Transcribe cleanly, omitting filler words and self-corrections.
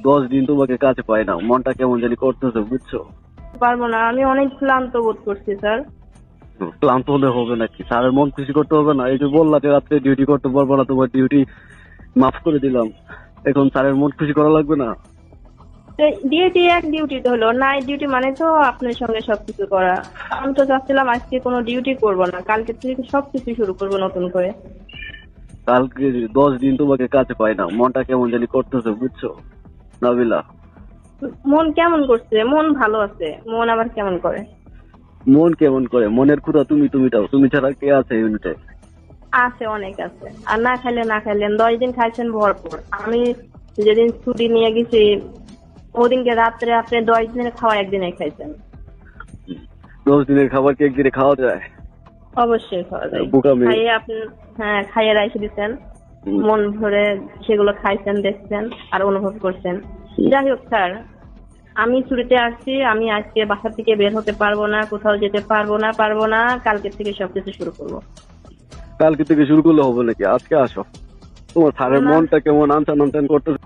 10 দিন তোমাকে কাছে পাই না, মনটা কেমন জানি করতেছে, বুঝছো? পারবো না, আমি অনেক ক্লান্ত বোধ করছি স্যার। ক্লান্ত হলে হবে নাকি? স্যারের মন খুশি করতে হবে না? এই যে বললা যে রাত্রে ডিউটি করতে পারবো না, তোমার ডিউটি মাফ করে দিলাম, এখন স্যারের মন খুশি করা লাগবে না? ডিউটি এক ডিউটি তো হলো, নাইট ডিউটি মানে তো আপনার সঙ্গে সবকিছু করা। আমি তো চাচ্ছিলাম আজকে কোনো ডিউটি করব না, কালকে থেকে সবকিছু শুরু করবো নতুন করে। কালকে 10 দিন তোমাকে কাছে পাই না, মনটা কেমন জানি করতেছে, বুঝছো নাবিলা? মন কেমন করছে? মন ভালো আছে, মন আবার কেমন করে? মন কেমন করে? মনের ক্ষুধা তুমিটাও, তুমি ছাড়া কে আছে ইউনিটে? আছে, অনেক আছে। আর না খাইলে না খাইলেন, 10 দিন খাইছেন ভরপুর। আমি যেদিন ছুটি নিয়ে গেছি ওদিনকে রাত্রে আপনি 10 দিনের খাওয়া একদিনে খাইছেন। 10 দিনের খাবার কি একদিনে খাওয়া যায়? অবশ্যই খাওয়া যায়। বোকামি। খাইয়ে আপনি, হ্যাঁ, খাইয়ে রাইখে দিচ্ছেন, মন ভরে সেগুলো খাইছেন, দেখছেন আর অনুভব করছেন। যাই হোক স্যার, আমি ছুটিতে আসছি, আমি আজকে বাসা থেকে বের হতে পারবো না, কোথাও যেতে পারবো না। কালকে থেকে সবকিছু শুরু করবো। কালকে থেকে শুরু করলে হবে নাকি? আজকে আসো, তোমার স্যারের না। মনটা কেমন আনচান আনচান করতেছে।